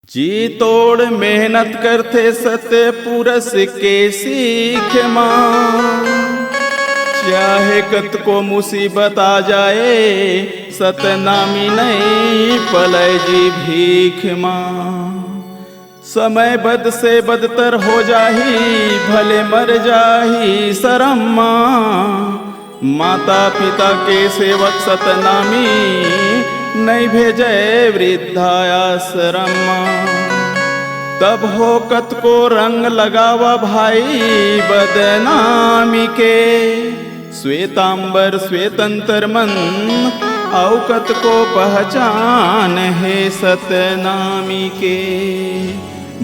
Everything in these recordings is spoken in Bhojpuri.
जी तोड़ मेहनत करते सत्य पुरस के सीख मां, चाहे कत को मुसीबत आ जाए सतनामी नहीं पलय जी भीख मां। समय बद से बदतर हो जाही भले मर जाही शरम मां, माता पिता के सेवक सतनामी नहीं भेजे वृद्धाश्रम। तब हो कत को रंग लगावा भाई बदनामी के, श्वेतांबर श्वेतंतर मन औकत को पहचान है सतनामी के।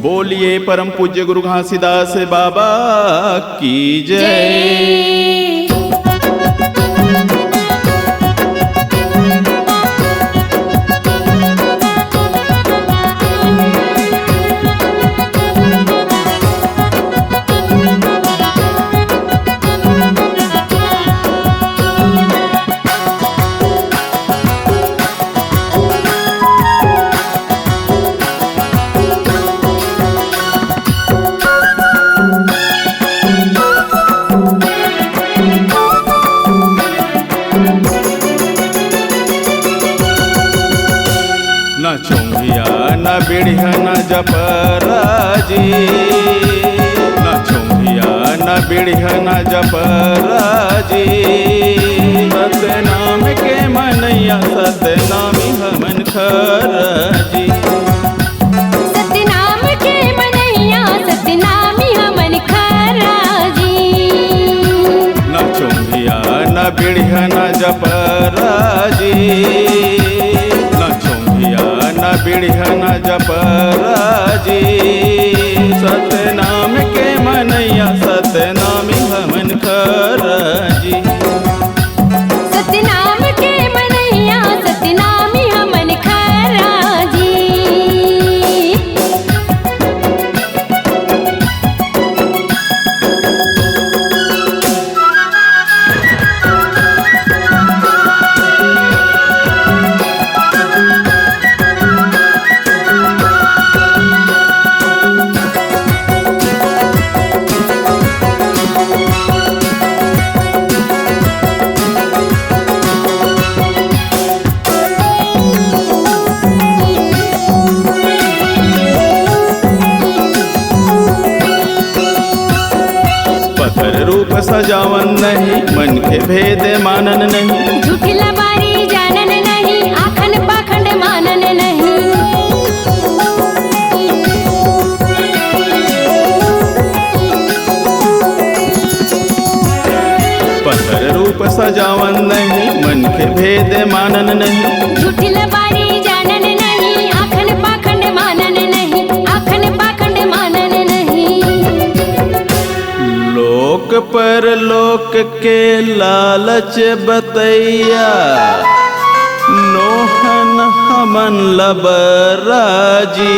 बोलिए परम पूज्य गुरु घासीदास बाबा की जय। न चोंगिया न बिढ़िया न जपराजी, न चोंगिया न बिढ़िया न जपराजी, सतनाम के मनैया सतनामी हमन खराजी। सतनाम के मनैया सतनामी हमन खराजी। न चोंगिया न बिढ़िया न जपराजी, न बिढ़िया न जपराजी, सतनाम के मनैया सतनामी हमन खराजी। सतनाम के मनैया सतनामी हमन खराजी। रूप सजावन नहीं मन के भेद मानन नहीं, झूठी लबारी जानन नहीं आखन पाखंड मानन नहीं। पत्थर रूप सजावन नहीं मन के भेद मानन नहीं, झूठी लबारी जानन नहीं आखन पाखंड मानन नहीं, आखन पाखंड मानन नहीं। लोक पर लोक के लालच बतैया, नोहन हमन लबराजी,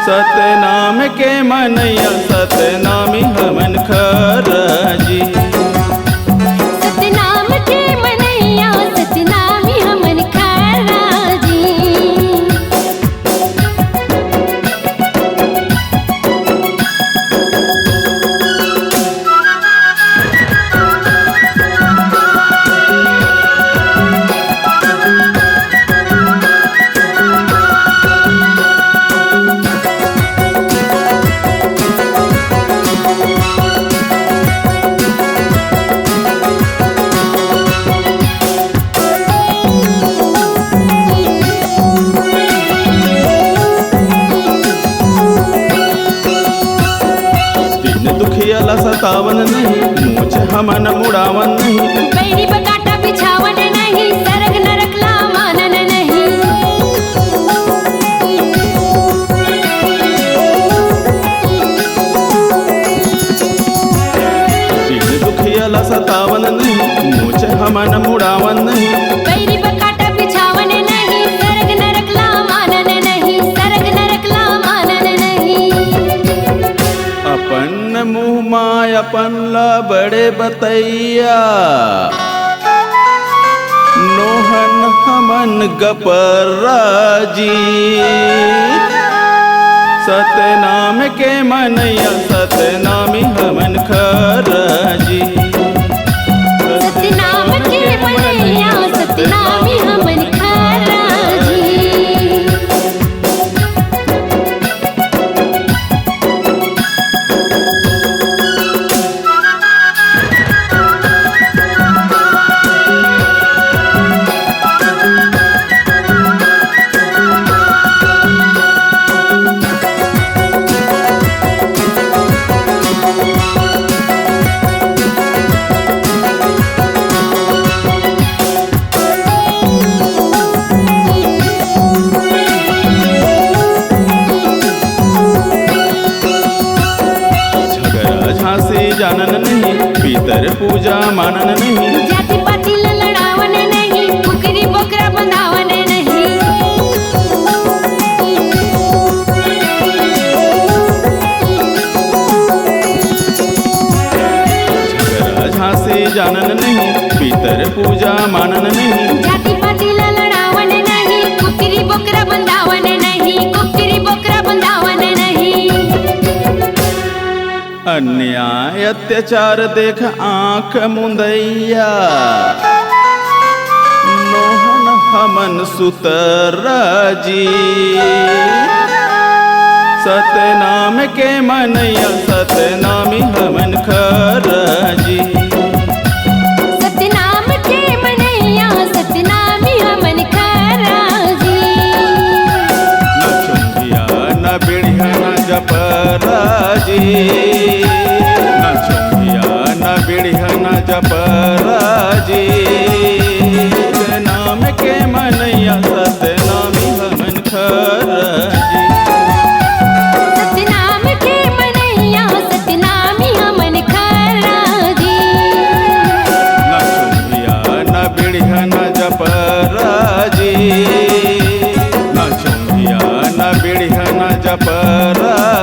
सतनाम के मनैया सतनामी हमन खराजी। सतनाम के मनैया सतनामी हमन खराजी। दुखियाला सतावन नहीं मूछ हमन मुड़ावन नहीं, बैरी बकाटा बिछावन नहीं सरग नरकला मानन नहीं। दीन दुखियाला सतावन नहीं मूछ हमन मुड़ावन नहीं, बैरी बकाटा बिछावन नहीं सरग नरकला मानन नहीं, सरग नरकला मानन नहीं। अपन मुँह माय अपन ला बड़े बतैया, नोहन हम हमन गपराजी सतनाम के मनैया सतनामी हमन खराजी सतनाम के मनैया सतनामी हमन खराजी जानन नहीं पितर पूजा मानन नहीं जाति पाति लड़ावन नहीं कुकरी बोकरा बंधावन नहीं झगड़ा झांसी जानन नहीं पितर पूजा मानन नहीं जाति पाति लड़ावन नहीं कुकरी बोकरा बंधावन नहीं कुकरी बोकरा बंधावन नहीं अन्याय अत्याचार देख आंख मुंदैया नोहन हमन सुतराजी सतनाम के मनैया सतनामी हमन खराजी सतनाम के मनैया सतनामी हमन खराजी न चुंगिया न बिढ़िया न जपराजी न चुंगिया न बिढ़िया न जपराजी नाम के मनैया सतनामी हमन खराजी सतनाम के मनैया सतनामी हमन खराजी न चुंगिया न बिढ़िया न जपराजी न चुंगिया न बिढ़िया न जपराजी